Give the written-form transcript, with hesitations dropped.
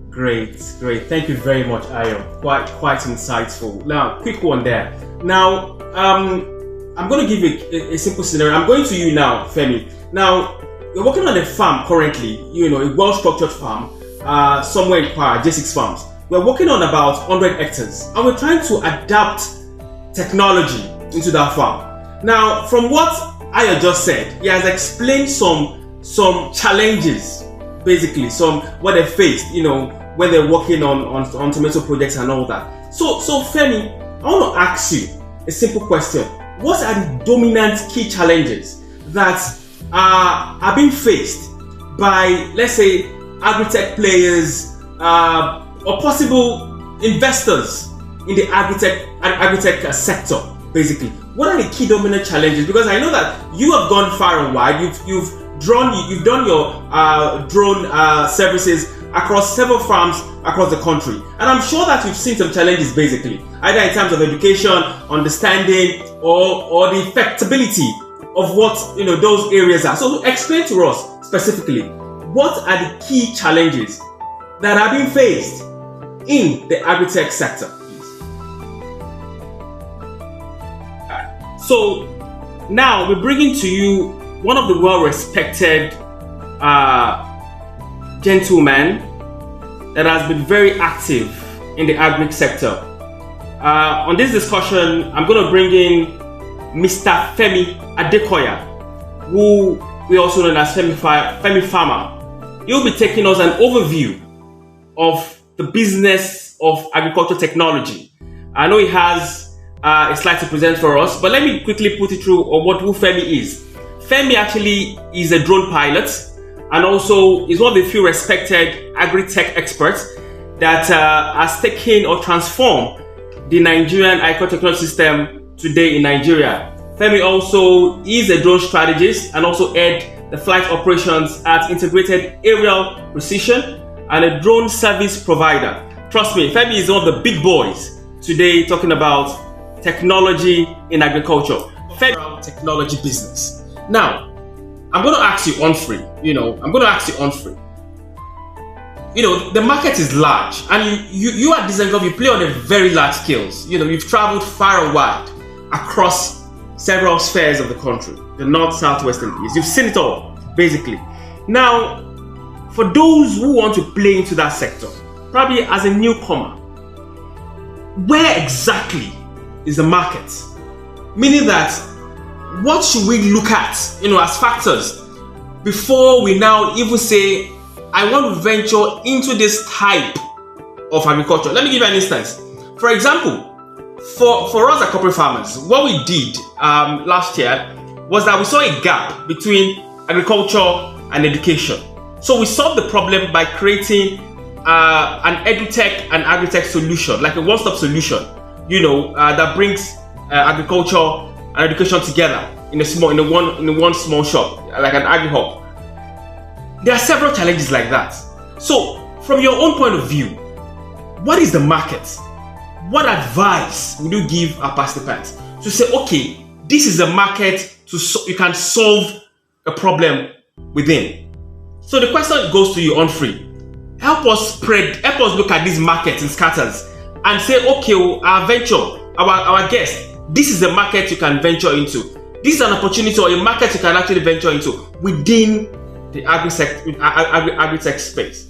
Great. Thank you very much, Ayo. Quite insightful. Now, quick one there. Now, I'm going to give a simple scenario. I'm going to you now, Femi. Now, you're working on a farm currently, a well-structured farm, somewhere in Kwara, J6 Farms. We're working on about 100 hectares, and we're trying to adapt technology into that farm. Now, from what Ayo just said, he has explained some challenges, basically, what they faced, when they're working on tomato projects and all that. So Femi, I want to ask you a simple question. What are the dominant key challenges that are being faced by, let's say, agri-tech players or possible investors in the agri-tech sector, basically? What are the key dominant challenges? Because I know that you have gone far and wide. You've done your drone services across several farms across the country, and I'm sure that you've seen some challenges, basically, either in terms of education, understanding, or the effectability of what those areas are. So explain to us specifically, what are the key challenges that are being faced in the agri-tech sector, please? So now we're bringing to you one of the well-respected gentlemen that has been very active in the agri sector. On this discussion, I'm going to bring in Mr. Femi Adekoya, who we also know as Femi Farmer. He'll be taking us an overview of the business of agricultural technology. I know he has a slide to present for us, but let me quickly put it through who Femi is. Femi actually is a drone pilot, and also is one of the few respected agri-tech experts that has taken or transformed the Nigerian agricultural technology system today in Nigeria. Femi also is a drone strategist and also head the flight operations at Integrated Aerial Precision and a drone service provider. Trust me, Femi is one of the big boys today talking about technology in agriculture. Femi, technology business. Now, I'm going to ask you on free. The market is large, and you at Design Gov, you play on a very large scales. You've traveled far and wide across several spheres of the country, the north, south, west, and east. You've seen it all, basically. Now, for those who want to play into that sector, probably as a newcomer, where exactly is the market? Meaning that, what should we look at, as factors before we now even say, I want to venture into this type of agriculture? Let me give you an instance. For example, for us as corporate farmers, what we did last year was that we saw a gap between agriculture and education. So we solved the problem by creating an edutech and agri-tech solution, like a one-stop solution, that brings agriculture and education together in one small shop, like an agri hub. There are several challenges like that. So, from your own point of view, what is the market? What advice would you give our participants to say, okay, this is a market you can solve a problem within? So the question goes to you on free. Help us look at these markets in scatters and say, okay, our venture, our guest, this is the market you can venture into. This is an opportunity or a market you can actually venture into within the agri-tech space.